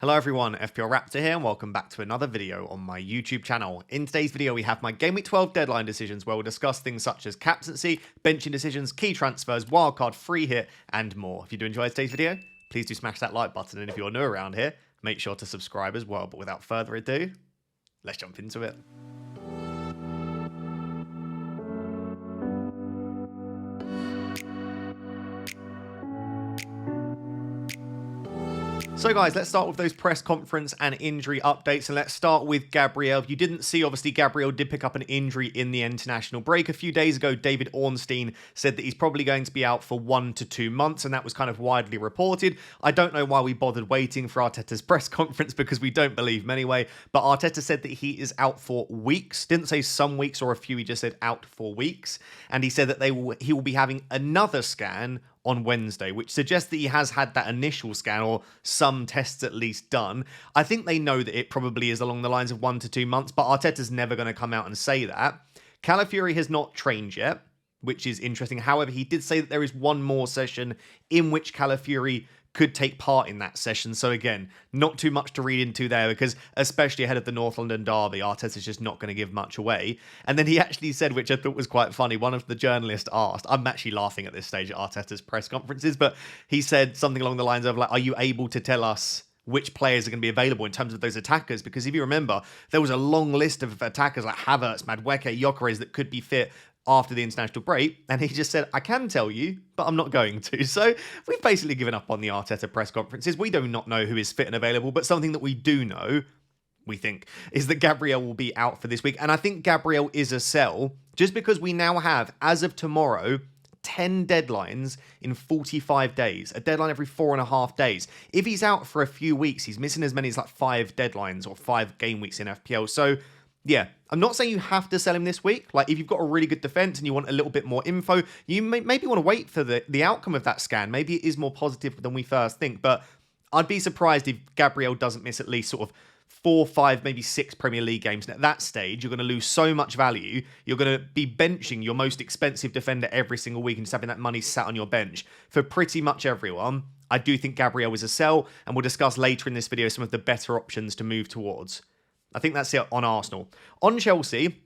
Hello everyone, FPL Raptor here and welcome back to another video on my YouTube channel. In today's video we have my Game Week 12 deadline decisions where we'll discuss things such as captaincy, benching decisions, key transfers, wildcard, free hit and more. If you do enjoy today's video, please do smash that like button, and if you're new around here, make sure to subscribe as well. But without further ado, let's jump into it. So guys, let's start with those press conference and injury updates, and let's start with Gabriel. You didn't see, obviously, Gabriel did pick up an injury in the international break. A few days ago, David Ornstein said that he's probably going to be out for 1 to 2 months, and that was kind of widely reported. I don't know why we bothered waiting for Arteta's press conference because we don't believe him anyway, but Arteta said that he is out for weeks. Didn't say some weeks or a few, he just said out for weeks, and he said that he will be having another scan on Wednesday, which suggests that he has had that initial scan or some tests at least done. I think they know that it probably is along the lines of 1 to 2 months, but Arteta's never going to come out and say that. Calafiori has not trained yet, which is interesting. However, he did say that there is one more session in which Calafiori could take part in that session. So again, not too much to read into there because especially ahead of the North London derby, Arteta's just not going to give much away. And then he actually said, which I thought was quite funny, one of the journalists asked, I'm actually laughing at this stage at Arteta's press conferences, but he said something along the lines of like, are you able to tell us which players are going to be available in terms of those attackers? Because if you remember, there was a long list of attackers like Havertz, Madueke, Gyökeres that could be fit after the international break, and he just said, I can tell you, but I'm not going to. So we've basically given up on the Arteta press conferences. We do not know who is fit and available, but something that we do know, we think, is that Gabriel will be out for this week. And I think Gabriel is a sell, just because we now have, as of tomorrow, 10 deadlines in 45 days, a deadline every 4.5 days. If he's out for a few weeks, he's missing as many as like 5 deadlines or 5 game weeks in FPL. So yeah, I'm not saying you have to sell him this week. Like, if you've got a really good defense and you want a little bit more info, you maybe want to wait for the outcome of that scan. Maybe it is more positive than we first think, but I'd be surprised if Gabriel doesn't miss at least sort of 4, 5, maybe 6 Premier League games. And at that stage, you're going to lose so much value. You're going to be benching your most expensive defender every single week and just having that money sat on your bench. For pretty much everyone, I do think Gabriel is a sell, and we'll discuss later in this video some of the better options to move towards. I think that's it on Arsenal. On Chelsea,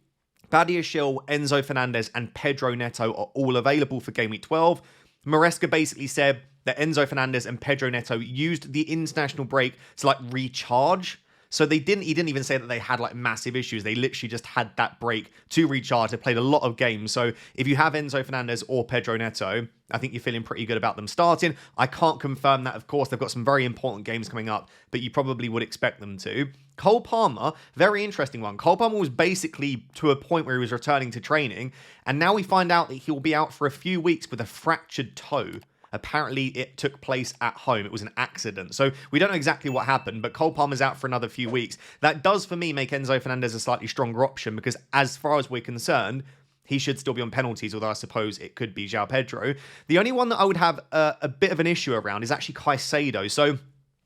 Badiashile, Enzo Fernandez and Pedro Neto are all available for Game Week 12. Maresca basically said that Enzo Fernandez and Pedro Neto used the international break to like recharge. So he didn't even say that they had like massive issues. They literally just had that break to recharge. They played a lot of games. So if you have Enzo Fernandez or Pedro Neto, I think you're feeling pretty good about them starting. I can't confirm that, of course. They've got some very important games coming up, but you probably would expect them to. Cole Palmer, very interesting one. Cole Palmer was basically to a point where he was returning to training, and now we find out that he'll be out for a few weeks with a fractured toe. Apparently, it took place at home. It was an accident. So we don't know exactly what happened, but Cole Palmer's out for another few weeks. That does, for me, make Enzo Fernandez a slightly stronger option because as far as we're concerned, he should still be on penalties, although I suppose it could be João Pedro. The only one that I would have a bit of an issue around is actually Caicedo. So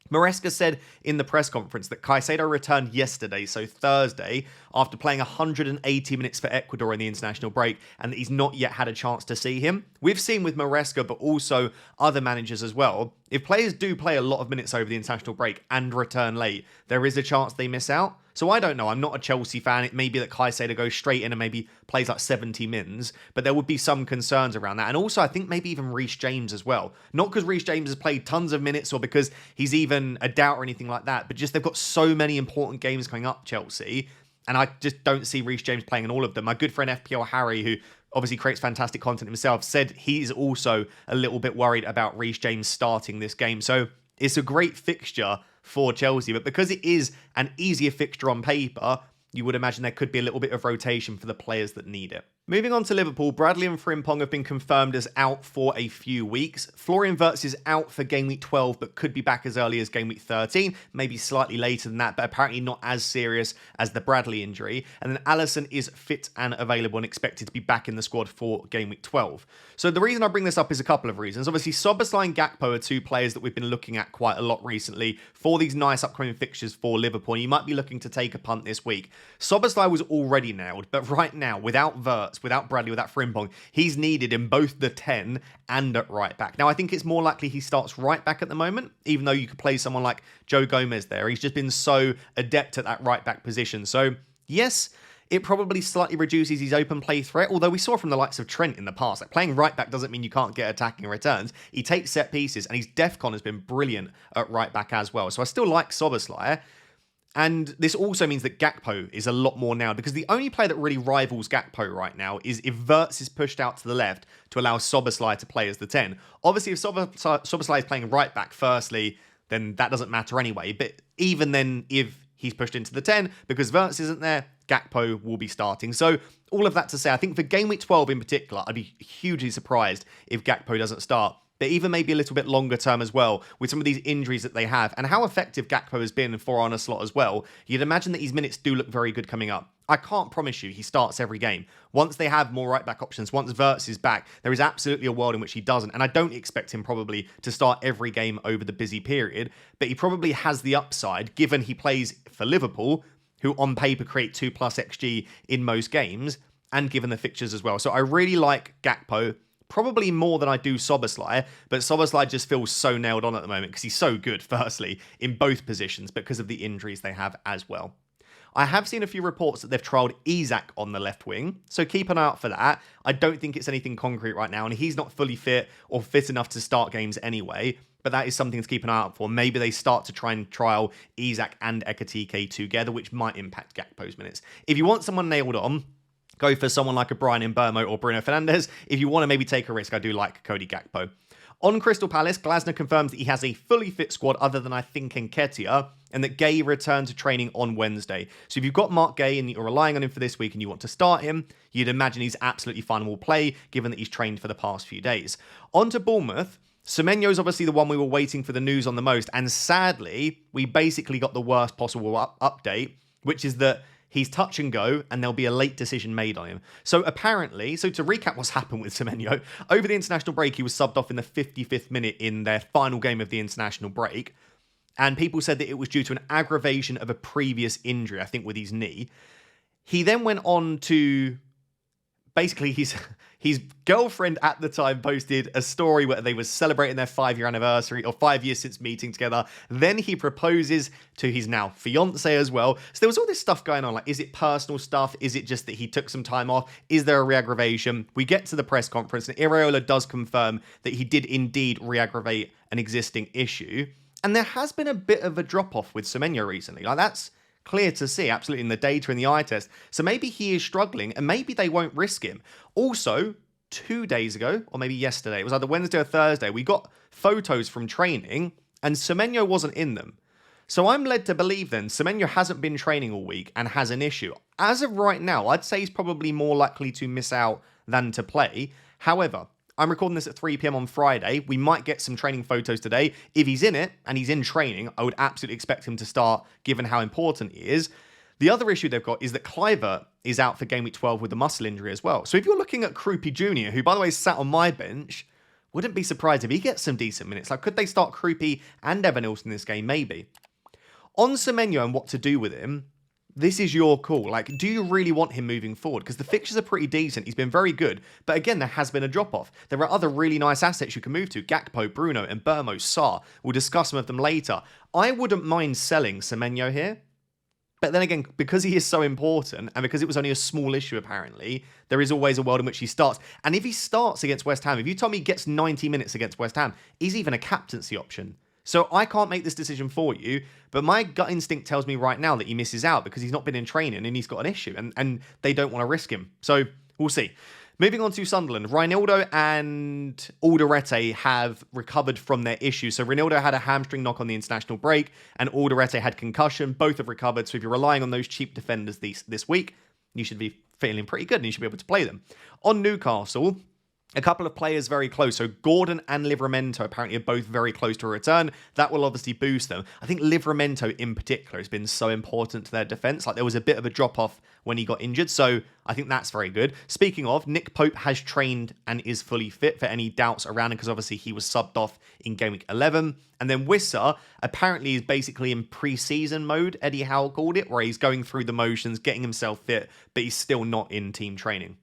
Maresca said in the press conference that Caicedo returned yesterday, so Thursday, after playing 180 minutes for Ecuador in the international break, and that he's not yet had a chance to see him. We've seen with Maresca, but also other managers as well, if players do play a lot of minutes over the international break and return late, there is a chance they miss out. So I don't know. I'm not a Chelsea fan. It may be that Caicedo goes straight in and maybe plays like 70 mins, but there would be some concerns around that. And also, I think maybe even Reece James as well. Not because Reece James has played tons of minutes or because he's even a doubt or anything like that, but just they've got so many important games coming up, Chelsea, and I just don't see Reece James playing in all of them. My good friend FPL Harry, who obviously creates fantastic content himself, said he's also a little bit worried about Reece James starting this game. So it's a great fixture for Chelsea, but because it is an easier fixture on paper, you would imagine there could be a little bit of rotation for the players that need it. Moving on to Liverpool, Bradley and Frimpong have been confirmed as out for a few weeks. Florian Wirtz is out for Game Week 12, but could be back as early as Game Week 13, maybe slightly later than that, but apparently not as serious as the Bradley injury. And then Alisson is fit and available and expected to be back in the squad for Game Week 12. So the reason I bring this up is a couple of reasons. Obviously, Szoboszlai and Gakpo are two players that we've been looking at quite a lot recently for these nice upcoming fixtures for Liverpool. And you might be looking to take a punt this week. Szoboszlai was already nailed, but right now, without Wirtz, Verts, without Bradley, without Frimpong. He's needed in both the 10 and at right back. Now, I think it's more likely he starts right back at the moment, even though you could play someone like Joe Gomez there. He's just been so adept at that right back position. So, yes, it probably slightly reduces his open play threat, although we saw from the likes of Trent in the past, like playing right back doesn't mean you can't get attacking returns. He takes set pieces, and his DEFCON has been brilliant at right back as well. So I still like Szoboszlai. And this also means that Gakpo is a lot more now, because the only player that really rivals Gakpo right now is if Verts is pushed out to the left to allow Szoboszlai to play as the 10. Obviously, if Szoboszlai is playing right back firstly, then that doesn't matter anyway. But even then, if he's pushed into the 10, because Verts isn't there, Gakpo will be starting. So all of that to say, I think for Game Week 12 in particular, I'd be hugely surprised if Gakpo doesn't start. But even maybe a little bit longer term as well, with some of these injuries that they have, and how effective Gakpo has been for on a slot as well, you'd imagine that his minutes do look very good coming up. I can't promise you he starts every game. Once they have more right-back options, once Verts is back, there is absolutely a world in which he doesn't, and I don't expect him probably to start every game over the busy period, but he probably has the upside, given he plays for Liverpool, who on paper create 2+ XG in most games, and given the fixtures as well. So I really like Gakpo, probably more than I do Szoboszlai, but Szoboszlai just feels so nailed on at the moment because he's so good, firstly, in both positions because of the injuries they have as well. I have seen a few reports that they've trialled Isak on the left wing, so keep an eye out for that. I don't think it's anything concrete right now, and he's not fully fit or fit enough to start games anyway, but that is something to keep an eye out for. Maybe they start to try and trial Isak and Ekitike together, which might impact Gakpo's minutes. If you want someone nailed on, go for someone like a Brian Mbeumo or Bruno Fernandes. If you want to maybe take a risk, I do like Cody Gakpo. On Crystal Palace, Glasner confirms that he has a fully fit squad other than, I think, Nketiah, and that Gay returned to training on Wednesday. So if you've got Mark Gay and you're relying on him for this week and you want to start him, you'd imagine he's absolutely fine and will play, given that he's trained for the past few days. On to Bournemouth. Semenyo is obviously the one we were waiting for the news on the most, and sadly, we basically got the worst possible update, which is that he's touch and go, and there'll be a late decision made on him. So apparently, to recap what's happened with Semenyo, over the international break, he was subbed off in the 55th minute in their final game of the international break. And people said that it was due to an aggravation of a previous injury, I think with his knee. He then went on to, basically, his girlfriend at the time posted a story where they were celebrating their 5-year anniversary, or 5 years since meeting together. Then he proposes to his now fiance as well. So there was all this stuff going on. Like, is it personal stuff? Is it just that he took some time off? Is there a re-aggravation? We get to the press conference, and Iraola does confirm that he did indeed re-aggravate an existing issue. And there has been a bit of a drop-off with Semenyo recently. Like, that's clear to see, absolutely, in the data and the eye test. So maybe he is struggling, and maybe they won't risk him. Also, 2 days ago, or maybe yesterday, it was either Wednesday or Thursday, we got photos from training, and Semenyo wasn't in them. So I'm led to believe then Semenyo hasn't been training all week and has an issue. As of right now, I'd say he's probably more likely to miss out than to play. However, I'm recording this at 3 p.m. on Friday. We might get some training photos today. If he's in it and he's in training, I would absolutely expect him to start, given how important he is. The other issue they've got is that Kluivert is out for Game Week 12 with a muscle injury as well. So if you're looking at Krupi Jr., who, by the way, sat on my bench, wouldn't be surprised if he gets some decent minutes. Like, could they start Krupi and Evan Nilsson in this game? Maybe. On Semenyo and what to do with him, this is your call. Like, do you really want him moving forward? Because the fixtures are pretty decent. He's been very good. But again, there has been a drop-off. There are other really nice assets you can move to. Gakpo, Bruno, and Mbeumo, Sarr. We'll discuss some of them later. I wouldn't mind selling Semenyo here. But then again, because he is so important, and because it was only a small issue apparently, there is always a world in which he starts. And if he starts against West Ham, if you tell me he gets 90 minutes against West Ham, he's even a captaincy option. So I can't make this decision for you, but my gut instinct tells me right now that he misses out because he's not been in training and he's got an issue, and they don't want to risk him. So we'll see. Moving on to Sunderland, Reinildo and Alderete have recovered from their issue. So Reinildo had a hamstring knock on the international break, and Alderete had concussion. Both have recovered. So if you're relying on those cheap defenders this week, you should be feeling pretty good and you should be able to play them. On Newcastle, a couple of players very close. So Gordon and Livramento apparently are both very close to a return. That will obviously boost them. I think Livramento in particular has been so important to their defence. Like, there was a bit of a drop-off when he got injured. So I think that's very good. Speaking of, Nick Pope has trained and is fully fit for any doubts around him because obviously he was subbed off in Game Week 11. And then Wissa apparently is basically in pre-season mode, Eddie Howe called it, where he's going through the motions, getting himself fit, but he's still not in team training.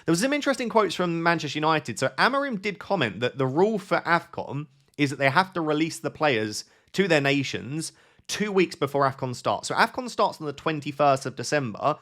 There was some interesting quotes from Manchester United. So Amorim did comment that the rule for AFCON is that they have to release the players to their nations 2 weeks before AFCON starts. So AFCON starts on the 21st of December.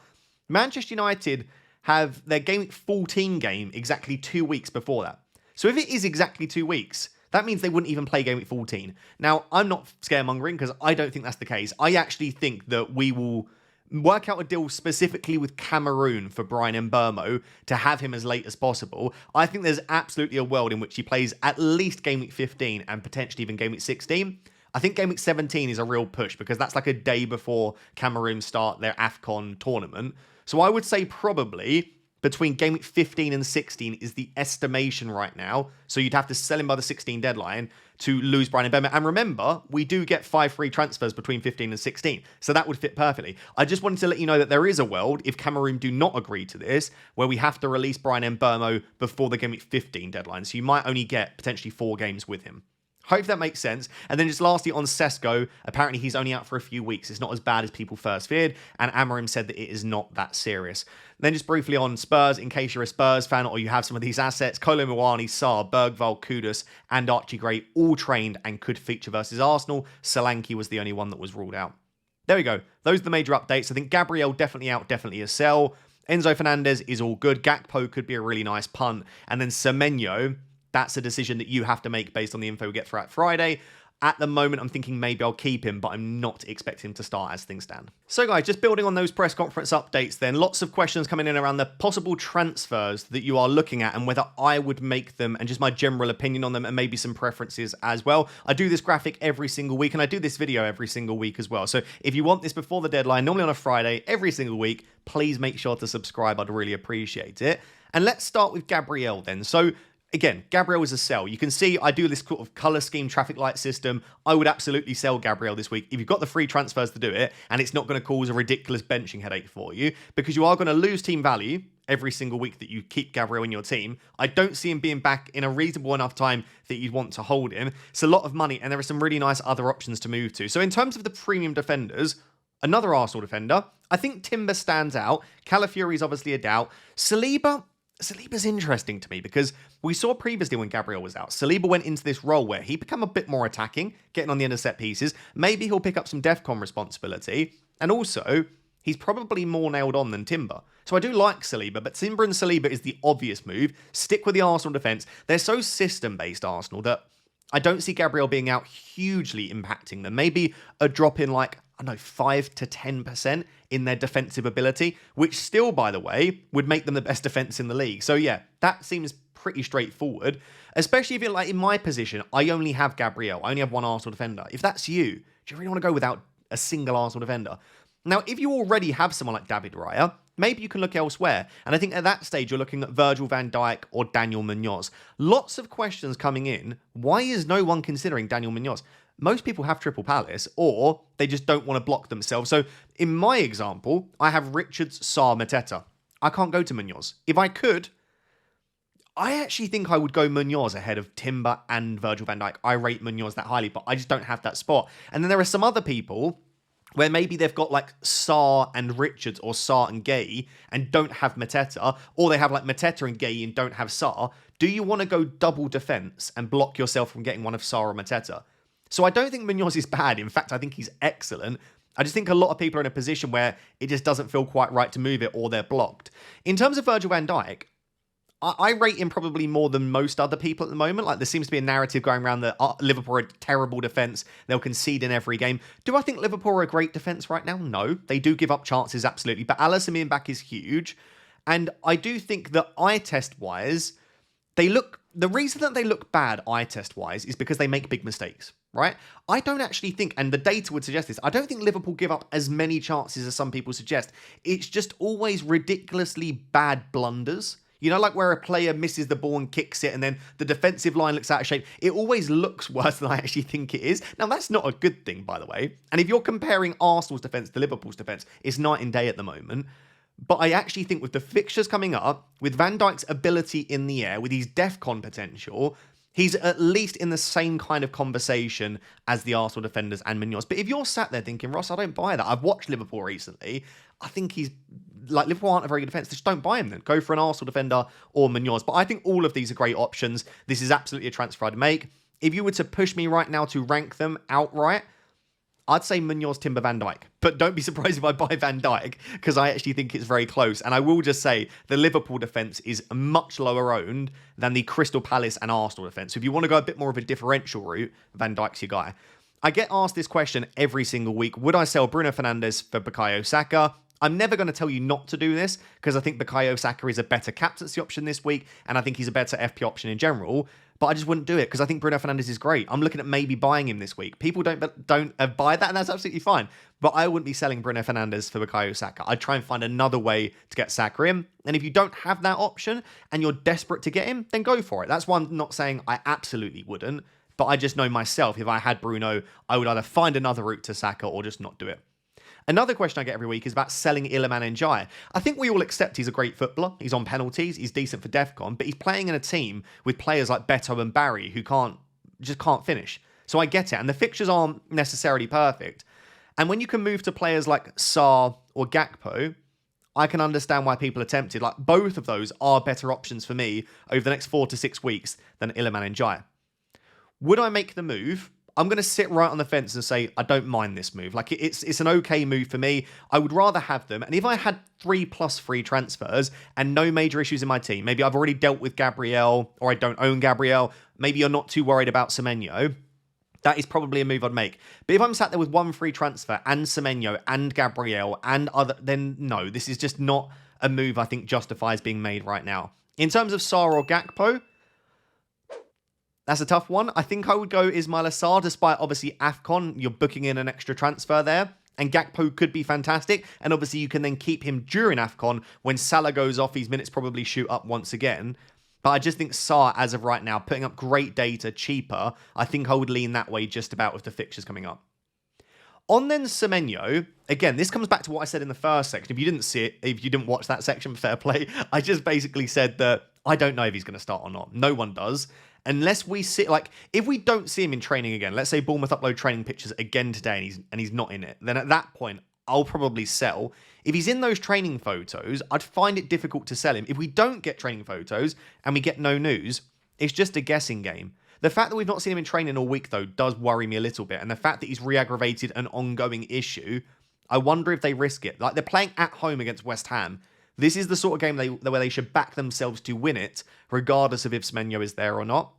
Manchester United have their Game Week 14 game exactly 2 weeks before that. So if it is exactly 2 weeks, that means they wouldn't even play Game Week 14. Now, I'm not scaremongering because I don't think that's the case. I actually think that we will work out a deal specifically with Cameroon for Bryan Mbeumo to have him as late as possible. I think there's absolutely a world in which he plays at least Game Week 15 and potentially even Game Week 16. I think Game Week 17 is a real push because that's like a day before Cameroon start their AFCON tournament. So I would say probably between Game Week 15 and 16 is the estimation right now. So you'd have to sell him by the 16 deadline to lose Bryan Mbeumo. And remember, we do get 5 free transfers between 15 and 16. So that would fit perfectly. I just wanted to let you know that there is a world, if Cameroon do not agree to this, where we have to release Bryan Mbeumo before the Game Week 15 deadline. So you might only get potentially 4 games with him. Hope that makes sense. And then just lastly on Sesko, apparently he's only out for a few weeks. It's not as bad as people first feared. And Amorim said that it is not that serious. Then just briefly on Spurs, in case you're a Spurs fan or you have some of these assets, Kolo Muani, Sarr, Bergvall, Kudus, and Archie Gray all trained and could feature versus Arsenal. Solanke was the only one that was ruled out. There we go. Those are the major updates. I think Gabriel definitely out, definitely a sell. Enzo Fernandez is all good. Gakpo could be a really nice punt. And then Semenyo, that's a decision that you have to make based on the info we get throughout Friday. At the moment, I'm thinking maybe I'll keep him, but I'm not expecting him to start as things stand. So guys, just building on those press conference updates then, lots of questions coming in around the possible transfers that you are looking at and whether I would make them and just my general opinion on them and maybe some preferences as well. I do this graphic every single week and I do this video every single week as well. So if you want this before the deadline, normally on a Friday, every single week, please make sure to subscribe. I'd really appreciate it. And let's start with Gabriel then. So again, Gabriel is a sell. You can see I do this sort of color scheme traffic light system. I would absolutely sell Gabriel this week if you've got the free transfers to do it and it's not going to cause a ridiculous benching headache for you because you are going to lose team value every single week that you keep Gabriel in your team. I don't see him being back in a reasonable enough time that you'd want to hold him. It's a lot of money and there are some really nice other options to move to. So in terms of the premium defenders, another Arsenal defender, I think Timber stands out. Calafiori is obviously a doubt. Saliba's interesting to me because we saw previously when Gabriel was out, Saliba went into this role where he became a bit more attacking, getting on the end of set pieces. Maybe he'll pick up some DEFCON responsibility. And also, he's probably more nailed on than Timber. So I do like Saliba, but Timber and Saliba is the obvious move. Stick with the Arsenal defence. They're so system-based, Arsenal, that I don't see Gabriel being out hugely impacting them. Maybe a drop in like, I don't know, 5 to 10% in their defensive ability, which still, by the way, would make them the best defense in the league. So yeah, that seems pretty straightforward, especially if you're like in my position, I only have Gabriel. I only have one Arsenal defender. If that's you, do you really want to go without a single Arsenal defender? Now, if you already have someone like David Raya, maybe you can look elsewhere. And I think at that stage, you're looking at Virgil van Dijk or Daniel Munoz. Lots of questions coming in. Why is no one considering Daniel Munoz? Most people have Triple Palace, or they just don't want to block themselves. So in my example, I have Richards, Sarr, MATETA. I can't go to Munoz. If I could, I actually think I would go Munoz ahead of Timber and Virgil van Dijk. I rate Munoz that highly, but I just don't have that spot. And then there are some other people where maybe they've got like Sarr and Richards or Sarr and Gay and don't have MATETA, or they have like MATETA and Gay and don't have Sarr. Do you want to go double defense and block yourself from getting one of Sarr or MATETA? So I don't think Munoz is bad. In fact, I think he's excellent. I just think a lot of people are in a position where it just doesn't feel quite right to move it or they're blocked. In terms of Virgil van Dijk, I rate him probably more than most other people at the moment. Like there seems to be a narrative going around that Liverpool are a terrible defence. They'll concede in every game. Do I think Liverpool are a great defence right now? No. They do give up chances, absolutely. But Alisson being back is huge. And I do think that eye test-wise, the reason that they look bad eye test-wise is because they make big mistakes, right? I don't actually think, and the data would suggest this, I don't think Liverpool give up as many chances as some people suggest. It's just always ridiculously bad blunders. You know, like where a player misses the ball and kicks it and then the defensive line looks out of shape. It always looks worse than I actually think it is. Now, that's not a good thing, by the way. And if you're comparing Arsenal's defence to Liverpool's defence, it's night and day at the moment. But I actually think with the fixtures coming up, with Van Dijk's ability in the air, with his DEFCON potential, he's at least in the same kind of conversation as the Arsenal defenders and Munoz. But if you're sat there thinking, Ross, I don't buy that. I've watched Liverpool recently. I think like Liverpool aren't a very good defence. Just don't buy him then. Go for an Arsenal defender or Munoz. But I think all of these are great options. This is absolutely a transfer I'd make. If you were to push me right now to rank them outright, I'd say Munoz, Timber, Van Dijk. But don't be surprised if I buy Van Dijk, because I actually think it's very close. And I will just say the Liverpool defence is much lower owned than the Crystal Palace and Arsenal defence. So if you want to go a bit more of a differential route, Van Dijk's your guy. I get asked this question every single week. Would I sell Bruno Fernandes for Bukayo Saka? I'm never going to tell you not to do this, because I think Bukayo Saka is a better captaincy option this week, and I think he's a better FP option in general. But I just wouldn't do it, because I think Bruno Fernandes is great. I'm looking at maybe buying him this week. People don't buy that, and that's absolutely fine. But I wouldn't be selling Bruno Fernandes for Bukayo Saka. I'd try and find another way to get Saka in. And if you don't have that option, and you're desperate to get him, then go for it. That's why I'm not saying I absolutely wouldn't. But I just know myself, if I had Bruno, I would either find another route to Saka or just not do it. Another question I get every week is about selling Iliman Ndiaye. I think we all accept he's a great footballer. He's on penalties. He's decent for DEFCON, but he's playing in a team with players like Beto and Barry who just can't finish. So I get it. And the fixtures aren't necessarily perfect. And when you can move to players like Sarr or Gakpo, I can understand why people are tempted. Like, both of those are better options for me over the next 4 to 6 weeks than Iliman Ndiaye. Would I make the move? I'm going to sit right on the fence and say, I don't mind this move. Like, it's an okay move for me. I would rather have them. And if I had 3+ free transfers and no major issues in my team, maybe I've already dealt with Gabriel, or I don't own Gabriel, maybe you're not too worried about Semenyo, that is probably a move I'd make. But if I'm sat there with 1 free transfer and Semenyo and Gabriel and other, then no, this is just not a move I think justifies being made right now. In terms of Sarr or Gakpo, that's a tough one. I think I would go Ismaila Sarr, despite obviously AFCON. You're booking in an extra transfer there. And Gakpo could be fantastic. And obviously you can then keep him during AFCON. When Salah goes off, his minutes probably shoot up once again. But I just think Sarr, as of right now, putting up great data, cheaper, I think I would lean that way just about with the fixtures coming up. On then Semenyo, again, this comes back to what I said in the first section. If you didn't see it, if you didn't watch that section, fair play. I just basically said that I don't know if he's going to start or not. No one does. Unless we see, like, if we don't see him in training again, let's say Bournemouth upload training pictures again today and he's not in it, then at that point, I'll probably sell. If he's in those training photos, I'd find it difficult to sell him. If we don't get training photos and we get no news, it's just a guessing game. The fact that we've not seen him in training all week, though, does worry me a little bit. And the fact that he's re-aggravated an ongoing issue, I wonder if they risk it. Like, they're playing at home against West Ham. This is the sort of game where they should back themselves to win it, regardless of if Semenyo is there or not.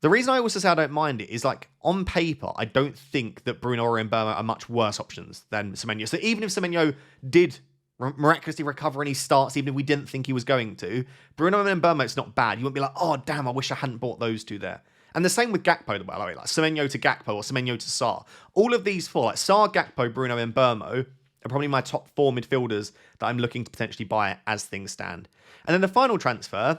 The reason I also say I don't mind it is, like, on paper, I don't think that Bruno or Mbeumo are much worse options than Semenyo. So even if Semenyo did miraculously recover and he starts, even if we didn't think he was going to, Bruno and Mbeumo, it's not bad. You wouldn't be like, oh, damn, I wish I hadn't bought those two there. And the same with Gakpo, the way, like Semenyo to Gakpo or Semenyo to Sarr. All of these four, like Sarr, Gakpo, Bruno, and Mbeumo, are probably my top 4 midfielders that I'm looking to potentially buy as things stand. And then the final transfer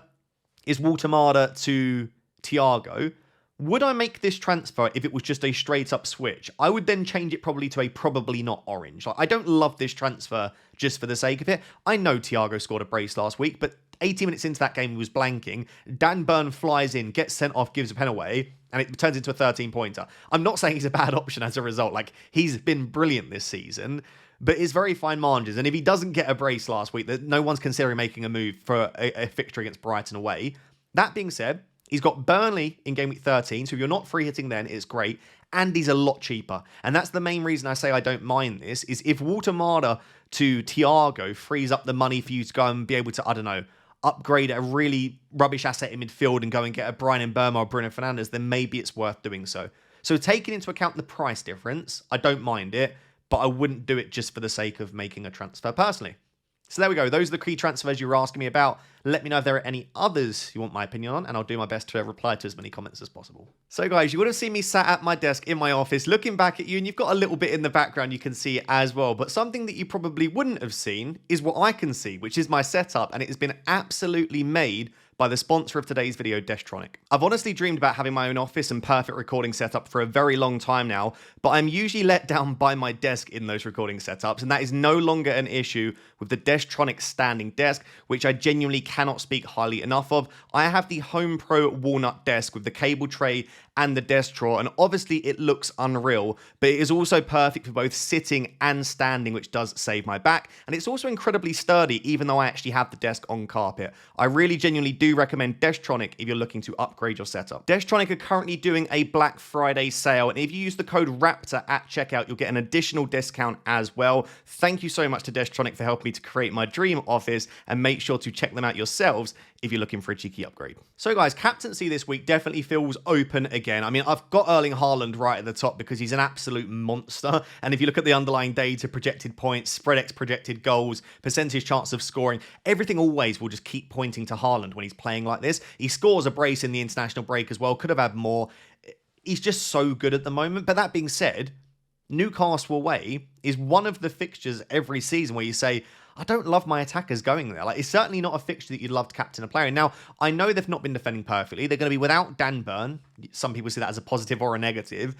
is Waldcard to Thiago. Would I make this transfer if it was just a straight up switch? I would then change it probably to a probably not orange. Like, I don't love this transfer just for the sake of it. I know Thiago scored a brace last week, but 80 minutes into that game he was blanking. Dan Burn flies in, gets sent off, gives a pen away, and it turns into a 13-pointer. I'm not saying he's a bad option as a result. Like, he's been brilliant this season, but it's very fine margins. And if he doesn't get a brace last week, no one's considering making a move for a fixture against Brighton away. That being said, he's got Burnley in game week 13, so if you're not free hitting then, it's great. And he's a lot cheaper. And that's the main reason I say I don't mind this, is if Waldcard to Thiago frees up the money for you to go and be able to, I don't know, upgrade a really rubbish asset in midfield and go and get a Brian Mbeumo or Bruno Fernandes, then maybe it's worth doing so. So taking into account the price difference, I don't mind it, but I wouldn't do it just for the sake of making a transfer personally. So there we go. Those are the key transfers you were asking me about. Let me know if there are any others you want my opinion on, and I'll do my best to reply to as many comments as possible. So guys, you would have seen me sat at my desk in my office looking back at you, and you've got a little bit in the background you can see as well. But something that you probably wouldn't have seen is what I can see, which is my setup, and it has been absolutely made by the sponsor of today's video, Desktronic. I've honestly dreamed about having my own office and perfect recording setup for a very long time now, but I'm usually let down by my desk in those recording setups, and that is no longer an issue with the Desktronic standing desk, which I genuinely cannot speak highly enough of. I have the Home Pro walnut desk with the cable tray and the desk drawer, and obviously it looks unreal, but it is also perfect for both sitting and standing, which does save my back, and it's also incredibly sturdy, even though I actually have the desk on carpet. I really genuinely do recommend Desktronic if you're looking to upgrade your setup. Desktronic are currently doing a Black Friday sale, and if you use the code RAPTOR at checkout, you'll get an additional discount as well. Thank you so much to Desktronic for helping me to create my dream office, and make sure to check them out yourselves if you're looking for a cheeky upgrade. So guys, captaincy this week definitely feels open again. I mean, I've got Erling Haaland right at the top because he's an absolute monster. And if you look at the underlying data, projected points, spread X projected goals, percentage chance of scoring, everything always will just keep pointing to Haaland when he's playing like this. He scores a brace in the international break as well. Could have had more. He's just so good at the moment. But that being said, Newcastle away is one of the fixtures every season where you say, I don't love my attackers going there. Like, it's certainly not a fixture that you'd love to captain a player. And now, I know they've not been defending perfectly. They're going to be without Dan Burn. Some people see that as a positive or a negative.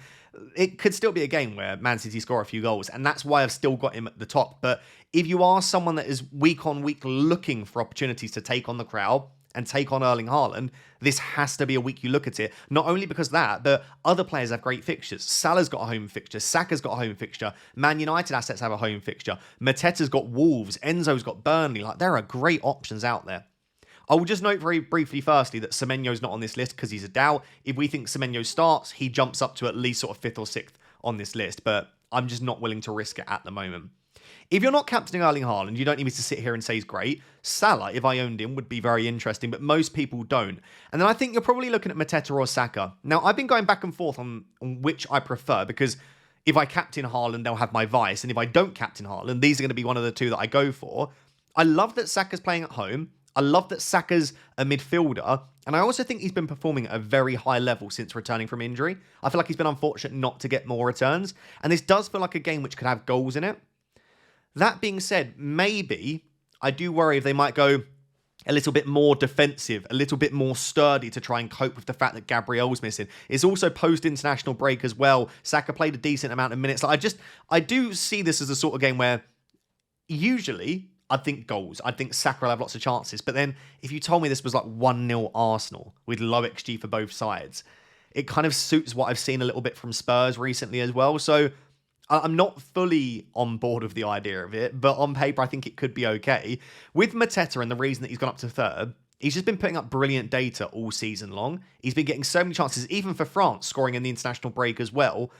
It could still be a game where Man City score a few goals, and that's why I've still got him at the top. But if you are someone that is week on week looking for opportunities to take on the crowd and take on Erling Haaland, this has to be a week you look at it. Not only because of that, but other players have great fixtures. Salah's got a home fixture. Saka's got a home fixture. Man United assets have a home fixture. Mateta's got Wolves. Enzo's got Burnley. Like, there are great options out there. I will just note very briefly, firstly, that Semenyo's not on this list because he's a doubt. If we think Semenyo starts, he jumps up to at least sort of 5th or 6th on this list, but I'm just not willing to risk it at the moment. If you're not captaining Erling Haaland, you don't need me to sit here and say he's great. Salah, if I owned him, would be very interesting, but most people don't. And then I think you're probably looking at Mateta or Saka. Now, I've been going back and forth on which I prefer, because if I captain Haaland, they'll have my vice, and if I don't captain Haaland, these are going to be one of the two that I go for. I love that Saka's playing at home. I love that Saka's a midfielder, and I also think he's been performing at a very high level since returning from injury. I feel like he's been unfortunate not to get more returns, and this does feel like a game which could have goals in it. That being said, maybe I do worry if they might go a little bit more defensive, a little bit more sturdy to try and cope with the fact that Gabriel's missing. It's also post-international break as well. Saka played a decent amount of minutes. I do see this as a sort of game where usually I'd think goals. I'd think Saka will have lots of chances. But then if you told me this was like 1-0 Arsenal with low XG for both sides, it kind of suits what I've seen a little bit from Spurs recently as well. So I'm not fully on board with the idea of it, but on paper, I think it could be okay. With Mateta, and the reason that he's gone up to 3rd, he's just been putting up brilliant data all season long. He's been getting so many chances, even for France, scoring in the international break as well.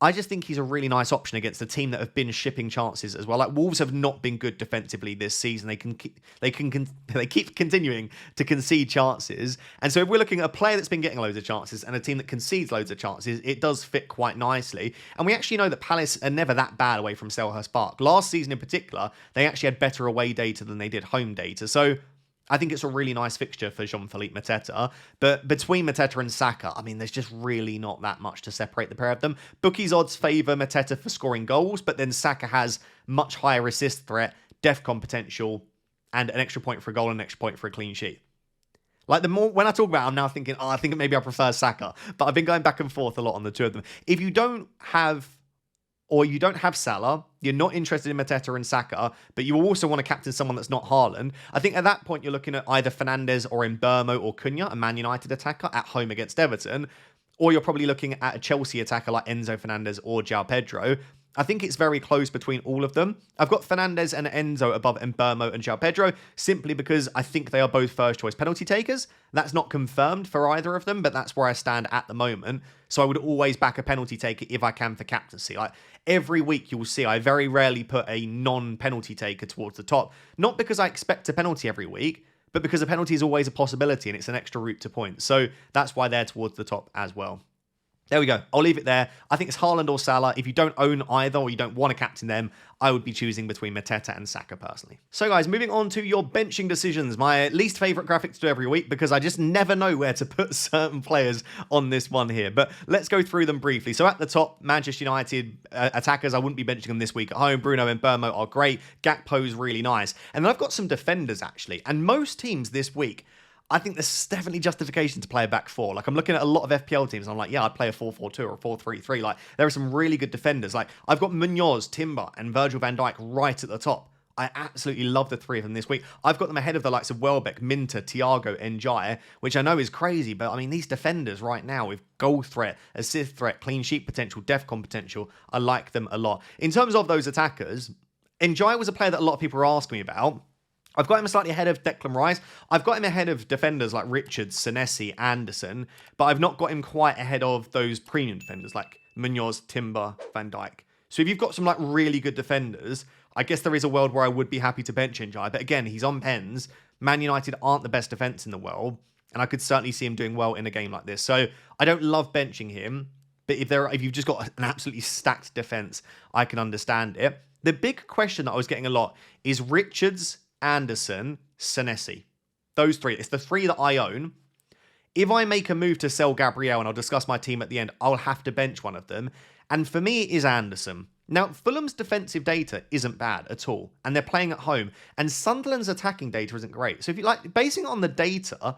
I just think he's a really nice option against a team that have been shipping chances as well. Like, Wolves have not been good defensively this season. They keep continuing to concede chances. And so if we're looking at a player that's been getting loads of chances and a team that concedes loads of chances, it does fit quite nicely. And we actually know that Palace are never that bad away from Selhurst Park. Last season in particular, they actually had better away data than they did home data. So I think it's a really nice fixture for Jean-Philippe Mateta. But between Mateta and Saka, I mean, there's just really not that much to separate the pair of them. Bookies odds favour Mateta for scoring goals, but then Saka has much higher assist threat, DEFCON potential, and an extra point for a goal and an extra point for a clean sheet. Like, the more, when I talk about it, I'm now thinking, I think maybe I prefer Saka. But I've been going back and forth a lot on the two of them. If you don't have Salah, you're not interested in Mateta and Saka, but you also want to captain someone that's not Haaland, I think at that point you're looking at either Fernandes or Mbeumo or Cunha, a Man United attacker, at home against Everton, or you're probably looking at a Chelsea attacker like Enzo Fernandez or João Pedro. I think it's very close between all of them. I've got Fernandes and Enzo above Mbeumo and João Pedro, simply because I think they are both first choice penalty takers. That's not confirmed for either of them, but that's where I stand at the moment. So I would always back a penalty taker if I can for captaincy. Like, every week you'll see I very rarely put a non-penalty taker towards the top. Not because I expect a penalty every week, but because a penalty is always a possibility and it's an extra route to points. So that's why they're towards the top as well. There we go. I'll leave it there. I think it's Haaland or Salah. If you don't own either or you don't want to captain them, I would be choosing between Mateta and Saka personally. So guys, moving on to your benching decisions. My least favourite graphic to do every week because I just never know where to put certain players on this one here. But let's go through them briefly. So at the top, Manchester United attackers, I wouldn't be benching them this week at home. Bruno and Mbeumo are great. Gakpo's really nice. And then I've got some defenders actually. And most teams this week I think there's definitely justification to play a back four. Like, I'm looking at a lot of FPL teams, and I'm like, yeah, I'd play a 4-4-2 or a 4-3-3. Like, there are some really good defenders. Like, I've got Munoz, Timber, and Virgil van Dijk right at the top. I absolutely love the three of them this week. I've got them ahead of the likes of Welbeck, Minter, Thiago, Njai, which I know is crazy, but I mean, these defenders right now with goal threat, assist threat, clean sheet potential, defcon potential, I like them a lot. In terms of those attackers, Njai was a player that a lot of people were asking me about. I've got him slightly ahead of Declan Rice. I've got him ahead of defenders like Richards, Senesi, Anderson, but I've not got him quite ahead of those premium defenders like Munoz, Timber, Van Dijk. So if you've got some like really good defenders, I guess there is a world where I would be happy to bench Njai. But again, he's on pens. Man United aren't the best defence in the world, and I could certainly see him doing well in a game like this. So I don't love benching him, but if you've just got an absolutely stacked defence, I can understand it. The big question that I was getting a lot is Richards, Anderson, Senesi. Those three. It's the three that I own. If I make a move to sell Gabriel, and I'll discuss my team at the end, I'll have to bench one of them. And for me, it is Anderson. Now, Fulham's defensive data isn't bad at all, and they're playing at home. And Sunderland's attacking data isn't great. So if you like, basing it on the data,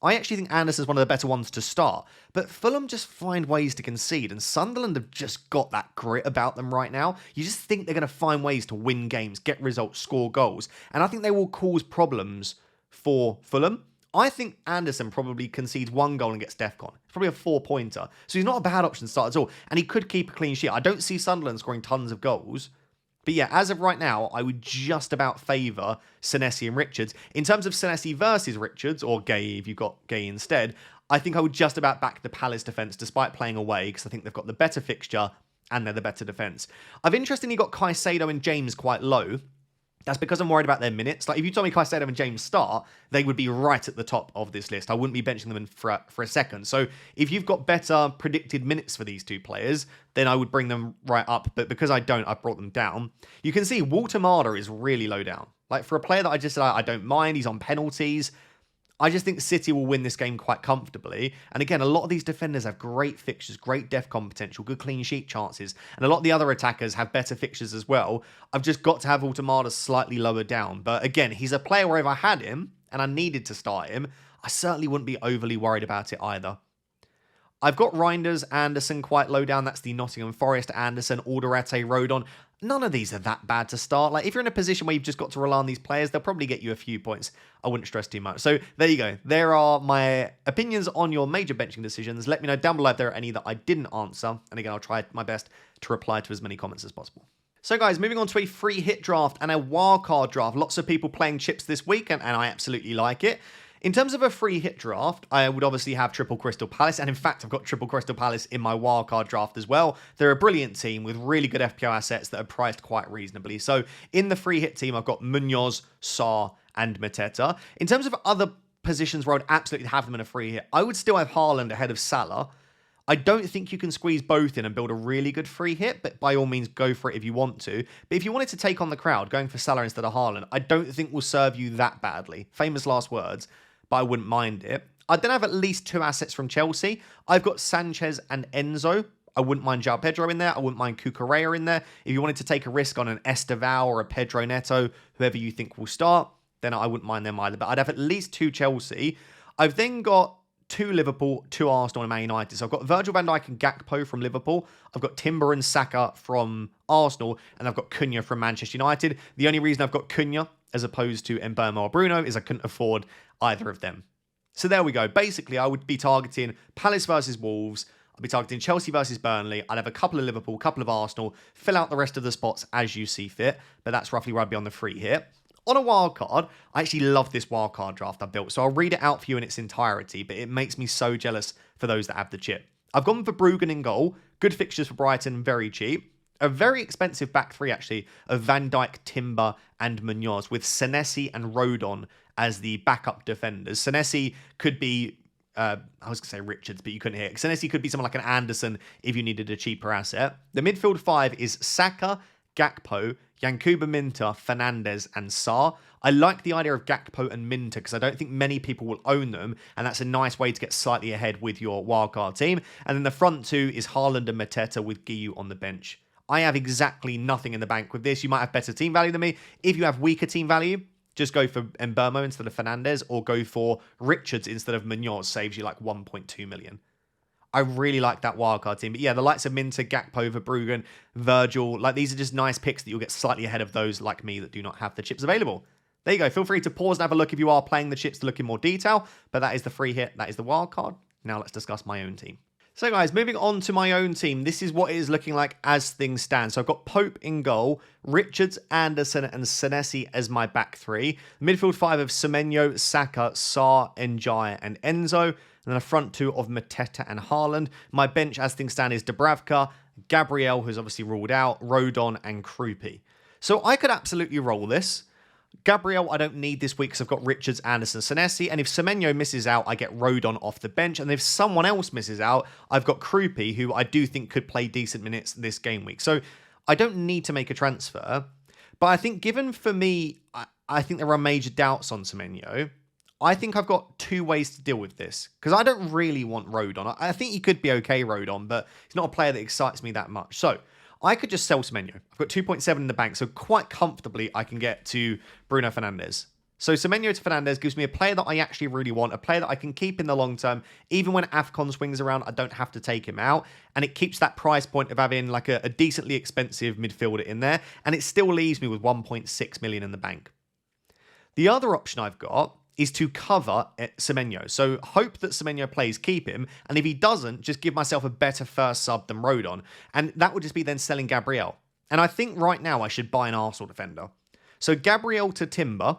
I actually think Anderson's one of the better ones to start. But Fulham just find ways to concede, and Sunderland have just got that grit about them right now. You just think they're going to find ways to win games, get results, score goals. And I think they will cause problems for Fulham. I think Anderson probably concedes one goal and gets defcon. It's probably a 4-pointer. So he's not a bad option to start at all. And he could keep a clean sheet. I don't see Sunderland scoring tons of goals. But yeah, as of right now, I would just about favour Senesi and Richards. In terms of Senesi versus Richards, or Gay if you've got Gay instead, I think I would just about back the Palace defence despite playing away, because I think they've got the better fixture and they're the better defence. I've interestingly got Caicedo and James quite low. That's because I'm worried about their minutes. Like, if you told me Caicedo and James start, they would be right at the top of this list. I wouldn't be benching them for a second. So if you've got better predicted minutes for these two players, then I would bring them right up. But because I don't, I've brought them down. You can see Walter Marder is really low down. Like, for a player that I just said I don't mind, he's on penalties. I just think City will win this game quite comfortably. And again, a lot of these defenders have great fixtures, great defcon potential, good clean sheet chances. And a lot of the other attackers have better fixtures as well. I've just got to have Altamada slightly lower down. But again, he's a player where if I had him and I needed to start him, I certainly wouldn't be overly worried about it either. I've got Reinders, Anderson quite low down. That's the Nottingham Forest, Anderson, Alderete, Rodon. None of these are that bad to start. Like, if you're in a position where you've just got to rely on these players, they'll probably get you a few points. I wouldn't stress too much. So there you go. There are my opinions on your major benching decisions. Let me know down below if there are any that I didn't answer. And again, I'll try my best to reply to as many comments as possible. So guys, moving on to a free hit draft and a wildcard draft. Lots of people playing chips this week, and I absolutely like it. In terms of a free hit draft, I would obviously have triple Crystal Palace, and in fact, I've got triple Crystal Palace in my wildcard draft as well. They're a brilliant team with really good FPL assets that are priced quite reasonably. So in the free hit team, I've got Munoz, Sarr, and Mateta. In terms of other positions where I would absolutely have them in a free hit, I would still have Haaland ahead of Salah. I don't think you can squeeze both in and build a really good free hit, but by all means, go for it if you want to. But if you wanted to take on the crowd, going for Salah instead of Haaland, I don't think will serve you that badly. Famous last words. But I wouldn't mind it. I then have at least two assets from Chelsea. I've got Sanchez and Enzo. I wouldn't mind João Pedro in there. I wouldn't mind Cucurella in there. If you wanted to take a risk on an Estevao or a Pedro Neto, whoever you think will start, then I wouldn't mind them either. But I'd have at least two Chelsea. I've then got two Liverpool, two Arsenal and Man United. So I've got Virgil van Dijk and Gakpo from Liverpool. I've got Timber and Saka from Arsenal. And I've got Cunha from Manchester United. The only reason I've got Cunha as opposed to Mbeumo or Bruno is I couldn't afford either of them. So there we go. Basically, I would be targeting Palace versus Wolves. I'd be targeting Chelsea versus Burnley. I'd have a couple of Liverpool, a couple of Arsenal. Fill out the rest of the spots as you see fit. But that's roughly where I'd be on the free hit. On a wildcard, I actually love this wildcard draft I built. So I'll read it out for you in its entirety. But it makes me so jealous for those that have the chip. I've gone for Bruggen in goal. Good fixtures for Brighton, very cheap. A very expensive back three, actually, of Van Dijk, Timber, and Munoz, with Senesi and Rodon as the backup defenders. Senesi could be, I was going to say Richards, but you couldn't hear it. Senesi could be someone like an Anderson if you needed a cheaper asset. The midfield five is Saka, Gakpo, Yankuba Minter, Fernandes, and Sarr. I like the idea of Gakpo and Minter because I don't think many people will own them, and that's a nice way to get slightly ahead with your wildcard team. And then the front two is Haaland and Mateta with Guiu on the bench. I have exactly nothing in the bank with this. You might have better team value than me. If you have weaker team value, just go for Mbermo instead of Fernandez, or go for Richards instead of Munoz, saves you like 1.2 million. I really like that wildcard team. But yeah, the likes of Minter, Gakpo, Verbruggen, Virgil, like these are just nice picks that you'll get slightly ahead of those like me that do not have the chips available. There you go. Feel free to pause and have a look if you are playing the chips to look in more detail. But that is the free hit. That is the wildcard. Now let's discuss my own team. So guys, moving on to my own team, this is what it is looking like as things stand. So I've got Pope in goal, Richards, Anderson, and Senesi as my back three. Midfield five of Semenyo, Saka, Sarr, Njai, and Enzo. And then a front two of Mateta and Haaland. My bench as things stand is Dubravka, Gabriel, who's obviously ruled out, Rodon, and Krupi. So I could absolutely roll this. Gabriel, I don't need this week because I've got Richards, Anderson, Senesi. And if Semenyo misses out, I get Rodon off the bench. And if someone else misses out, I've got Krupi, who I do think could play decent minutes this game week. So I don't need to make a transfer. But I think given for me, I think there are major doubts on Semenyo. I think I've got two ways to deal with this. Because I don't really want Rodon. I think he could be okay, Rodon, but he's not a player that excites me that much. So I could just sell Semenyo. I've got 2.7 in the bank, so quite comfortably I can get to Bruno Fernandes. So Semenyo to Fernandes gives me a player that I actually really want, a player that I can keep in the long term. Even when AFCON swings around, I don't have to take him out. And it keeps that price point of having like a decently expensive midfielder in there. And it still leaves me with 1.6 million in the bank. The other option I've got is to cover Semenyo. So hope that Semenyo plays, keep him. And if he doesn't, just give myself a better first sub than Rodon. And that would just be then selling Gabriel. And I think right now I should buy an Arsenal defender. So Gabriel to Timber.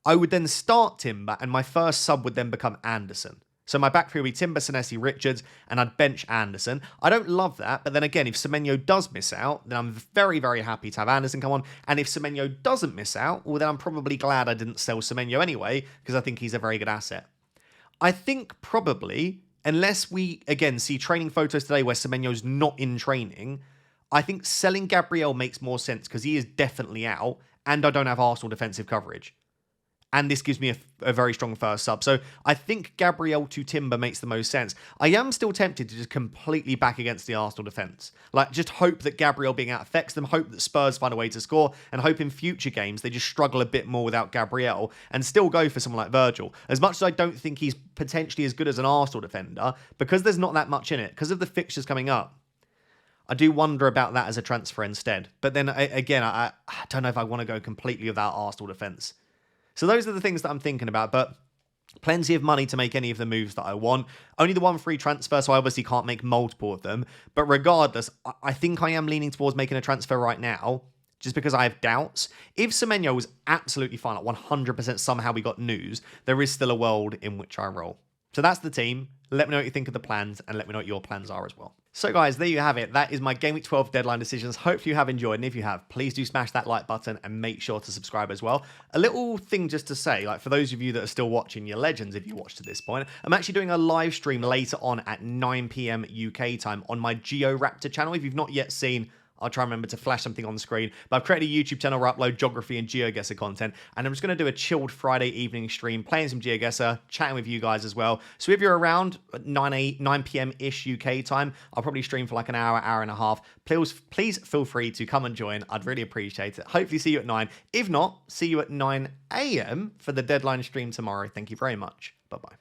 I would then start Timber and my first sub would then become Anderson. So my back three would be Timber, Senesi, Richards, and I'd bench Anderson. I don't love that, but then again, if Semenyo does miss out, then I'm very, very happy to have Anderson come on. And if Semenyo doesn't miss out, well, then I'm probably glad I didn't sell Semenyo anyway, because I think he's a very good asset. I think probably, unless we, again, see training photos today where Semenyo's not in training, I think selling Gabriel makes more sense, because he is definitely out, and I don't have Arsenal defensive coverage. And this gives me a very strong first sub. So I think Gabriel to Timber makes the most sense. I am still tempted to just completely back against the Arsenal defence. Like, just hope that Gabriel being out affects them, hope that Spurs find a way to score, and hope in future games they just struggle a bit more without Gabriel and still go for someone like Virgil. As much as I don't think he's potentially as good as an Arsenal defender, because there's not that much in it, because of the fixtures coming up, I do wonder about that as a transfer instead. But then, again, I don't know if I want to go completely without Arsenal defence. So those are the things that I'm thinking about, but plenty of money to make any of the moves that I want. Only the one free transfer, so I obviously can't make multiple of them. But regardless, I think I am leaning towards making a transfer right now, just because I have doubts. If Semenyo was absolutely fine, like 100% somehow we got news, there is still a world in which I roll. So that's the team. Let me know what you think of the plans, and let me know what your plans are as well. So guys, there you have it. That is my Game Week 12 deadline decisions. Hopefully you have enjoyed, and if you have, please do smash that like button and make sure to subscribe as well. A little thing just to say, like for those of you that are still watching, you're legends if you watched to this point, I'm actually doing a live stream later on at 9 PM UK time on my GeoRaptor channel. If you've not yet seen, I'll try and remember to flash something on the screen. But I've created a YouTube channel where I upload geography and GeoGuessr content. And I'm just going to do a chilled Friday evening stream, playing some GeoGuessr, chatting with you guys as well. So if you're around at 9 PM-ish UK time, I'll probably stream for like an hour, hour and a half. Please feel free to come and join. I'd really appreciate it. Hopefully see you at 9. If not, see you at 9 AM for the deadline stream tomorrow. Thank you very much. Bye-bye.